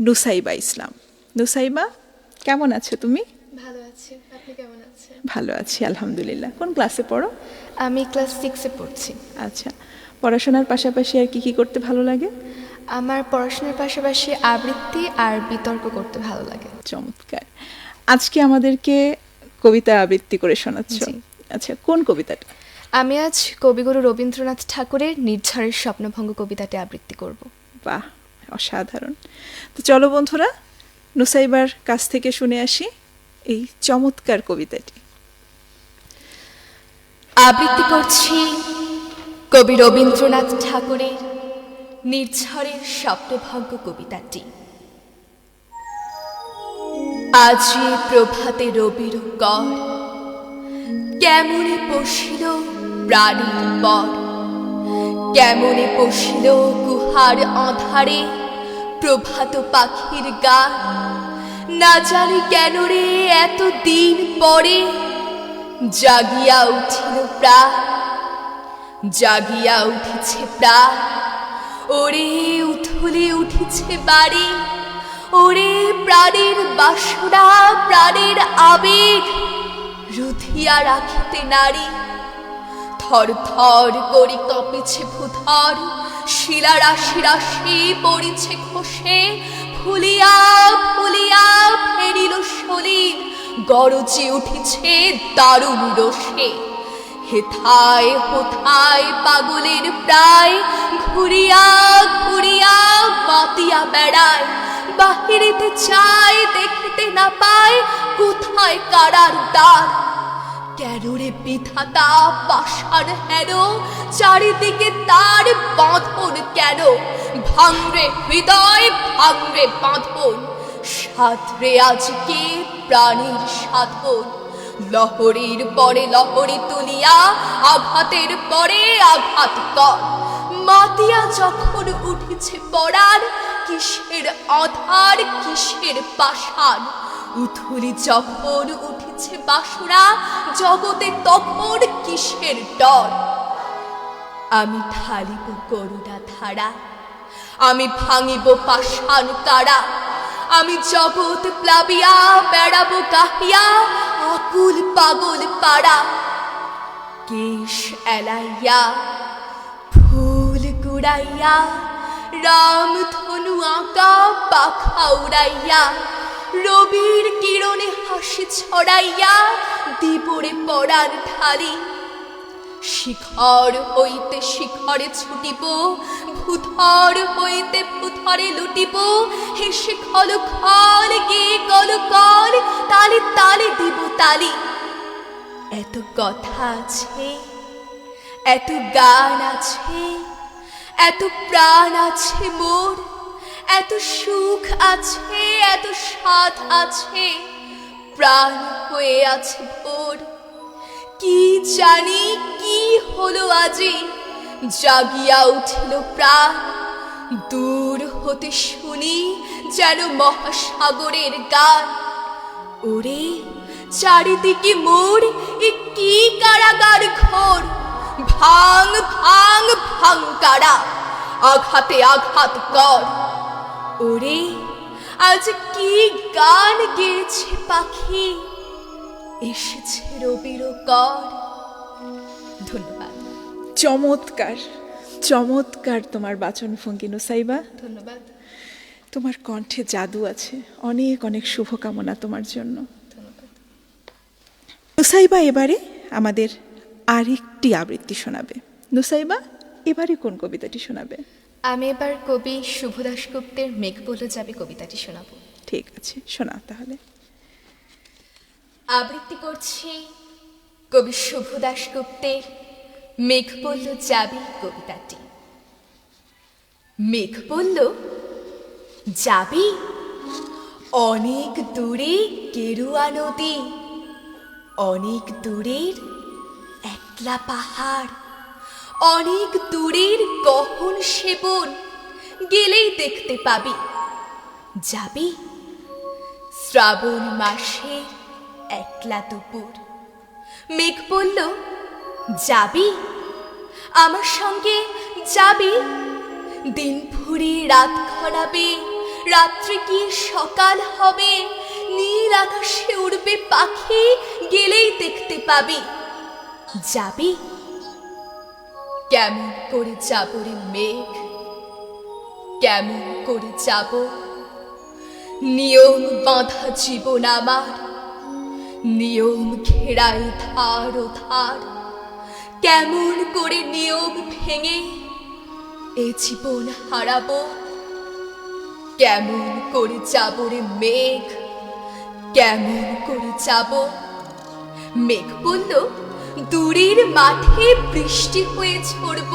নুসাইবা ইসলাম। নুসাইবা, কেমন আছো তুমি? ভালো আছি, আপনি কেমন আছেন? ভালো আছি আলহামদুলিল্লাহ। কোন ক্লাসে পড়ো? আমি ক্লাস 6-এ পড়ছি। আচ্ছা, পড়াশোনার পাশাপাশি আর কি কি করতে ভালো লাগে? আমার পড়াশোনার পাশাপাশি আবৃত্তি আর বিতর্ক করতে ভালো লাগে। চমৎকার। আজকে আমাদেরকে কবিতা আবৃত্তি করে শোনাচ্ছ। জি। আচ্ছা, কোন কবিতাটা? আমি আজ কবিগুরু রবীন্দ্রনাথ ঠাকুরের নির্ঝরের স্বপ্নভঙ্গ কবিতাটি আবৃত্তি করব। বাহ, অসাধারণ। তো চলো বন্ধুরা, নুসাইবার কাছ থেকে শুনে আসি এই চমৎকার কবিতাটি। আবৃত্তি করছি কবি রবীন্দ্রনাথ ঠাকুরের নির্ঝরের স্বপ্নভঙ্গ কবিতাটি। আজি প্রভাতে রবির কর, কেমনে পশিল প্রাণীর পর, কেমনে পশিল গুহার অধারে প্রভাত পাখির গান। না জানি কেন রে এত দিন পরে জাগিয়া উঠিল প্রাণ, জাগিয়া উঠিছে প্রাণ। ওরে উথলে উঠিছে বাড়ি, ওরে প্রাণের বাসনা প্রাণের আবেগ রুধিয়া রাখিতে নারী। থর থর করি কপিছে ভূধর, শিলা রাশি রাশি পড়িছে খসে। ফুলিয়া ফুলিয়া ফেরিল সলিল, গরজে উঠিছে দারুণ রোষে। হেথায় হোথায় পাগলের প্রায়, ঘুরিয়া ঘুরিয়া মাতিয়া বেড়ায়। বাহিরিতে চায় দেখিতে না পায়, কোথায় কারার দ্বার। কেন রে বিধাতা পাষাণ হেন, চারিদিকে তার বাঁধন কেন। ভাঙরে হৃদয় ভাঙরে বাঁধন, সাধরে আজকে প্রাণীর সাধন। লহরীর পরে লহরী তুলিয়া, আঘাতের পরে আঘাত কর। মাতিয়া যখন উঠিছে পড়ার, কিসের আধার কিসের পাষাণ। উথুলি যখন উঠিছে বাসনা, জগতে তখন কিসের ডর। আমি ঢালিব করুণা ধারা, আমি ভাঙিব পাষাণ কারা। আমি জগৎ প্লাবিয়া বেড়াবো গাহিয়া, আকুল পাগল পাড়া। কেশ এলাইয়া ফুল কুড়াইয়া, রাম ধনু আঁকা পাখা উড়াইয়া। রবির কিরণে হাসি ছড়াইয়া, দিবরে পড়ার ঢালি। শিখর হইতে শিখরে ছুটিব, ভূধর হইতে ভূধরে লুটিব। হেসে খল খল গে কল কল, তালে তালে দিব তালি। এত কথা আছে, এত গান আছে, এত প্রাণ আছে মোর। এত সুখ আছে, এত স্বাদ আছে, প্রাণ হয়ে আছে ভোর। কি জানি কি হলো আজি, জাগিয়া উঠিল প্রাণ। দূর হতে শুনি যেন মহাসাগরের গান। ওরে চারিদিকে মোর এ কি কারাগার ঘোর। ভাঙ ভাঙ ভাঙ কারা, আঘাতে আঘাত কর। ওরে আজ কি গান গেয়েছে পাখি, এসেছে রবির কর। ধন্যবাদ। চমৎকার চমৎকার তোমার বাচনভঙ্গি নুসাইবা। ধন্যবাদ। তোমার কণ্ঠে জাদু আছে। অনেক অনেক শুভকামনা তোমার জন্য। ধন্যবাদ। নুসাইবা এবারে আমাদের আরেকটি আবৃত্তি শোনাবে। নুসাইবা, এবারে কোন কবিতাটি শোনাবে? আমি এবার কবি শুভ দাশগুপ্তের মেঘ বলে যাবে কবিতাটি শোনাব। ঠিক আছে, শোনাও তাহলে। আবৃত্তি করছি কবি শুভ দাশগুপ্তের মেঘ বলল যাবি কবিতাটি। মেঘ বলল যাবি, অনেক দূরে গেরুয়া নদী, অনেক দূরের একলা পাহাড়, অনেক দূরের গহন সেবন, গেলেই দেখতে পাবি। যাবি শ্রাবণ মাসে একলা দুপুর। মেঘ বলল যাবি, আমার সঙ্গে যাবি। দিন ফুরিয়ে রাত খরাবে, রাত্রি কি সকাল হবে, নীল আকাশে উড়বে পাখি, গেলেই দেখতে পাবি। যাবি? কেমন করে যাব রে মেঘ, কেমন করে যাব? নিয়ম বাঁধা জীবন আমার, নিয়ম ঘেরাই ধার ও ধার। কেমন করে নিয়ম ভেঙে এ জীবন হারাবো? কেমন করে যাব রে মেঘ, কেমন করে যাব? মেঘ বলল, দূরের মাঠে বৃষ্টি হয়ে ঝরব,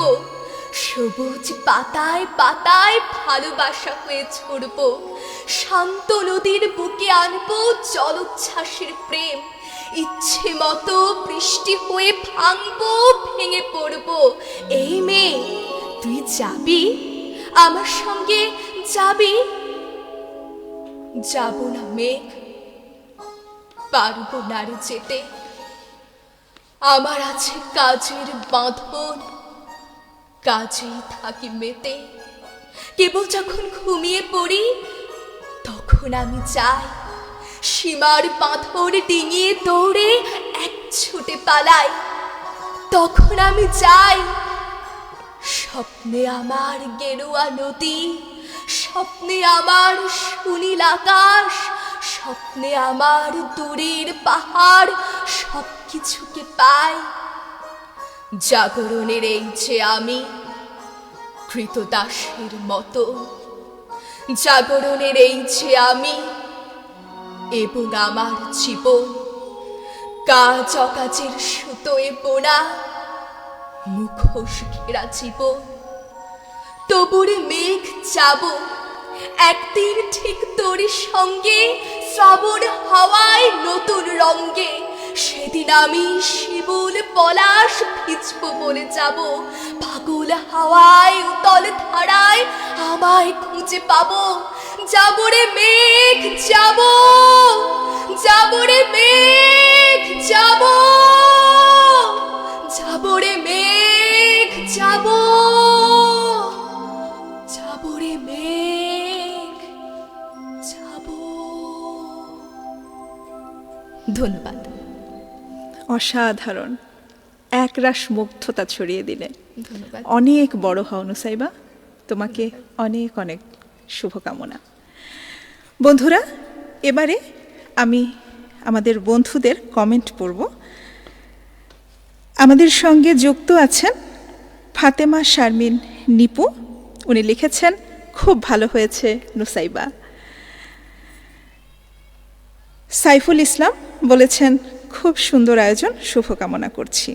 সবুজ পাতায় পাতায় ভালোবাসা হয়ে ছড়ব। শান্ত নদীর বুকে আনবো জলোচ্ছ্বাসের প্রেম, ইচ্ছে মতো বৃষ্টি হয়ে ভাঙবো, ভেঙে পড়বো। এই মেয়ে, তুই যাবি আমার সঙ্গে, যাবি? যাব না মেঘ, পারবো না রে যেতে। আমার আছে কাজের বাঁধন, কাজেই থাকি মেতে। কেবল যখন ঘুমিয়ে পড়ি তখন আমি যাই, সীমার পাথর ডিঙিয়ে দৌড়ে এক ছুটে পালাই। তখন আমি যাই, স্বপ্নে আমার গেরুয়া নদী, স্বপ্নে আমার সুনীল আকাশ, স্বপ্নে আমার দূরের পাহাড়, সব কিছুকে পাই। জাগরণের এই যে আমি কৃতদাসের মতো, জাগরণের এই যে আমি এবং আমার জীবন, কাজ অকাজের সুতোয় বোনা, মুখোশ ঘেরা জীবন। তবুরে মেঘ যাব একদিন ঠিক তোর সঙ্গে, শ্রাবণ হাওয়ায় নতুন রঙ্গে। সেদিন আমি শিমুল পলাশ ভিজবো বলে যাব, পাগল হাওয়ায় উতল ধারায় আমায় খুঁজে পাবো। যাবো রে মেঘ যাব, যাবো রে মেঘ যাব, যাবো রে মেঘ যাব, যাবো রে মেঘ যাব। ধন্যবাদ। অসাধারণ, একরাশ মুগ্ধতা ছড়িয়ে দিলে। ধন্যবাদ। অনেক বড় হও নুসাইবা, তোমাকে অনেক অনেক শুভকামনা। বন্ধুরা, এবারে আমি আমাদের বন্ধুদের কমেন্ট পড়ব। আমাদের সঙ্গে যুক্ত আছেন ফাতেমা শারমিন নিপু, উনি লিখেছেন খুব ভালো হয়েছে নুসাইবা। সাইফুল ইসলাম বলেছেন খুব সুন্দর আয়োজন, শুভকামনা করছি।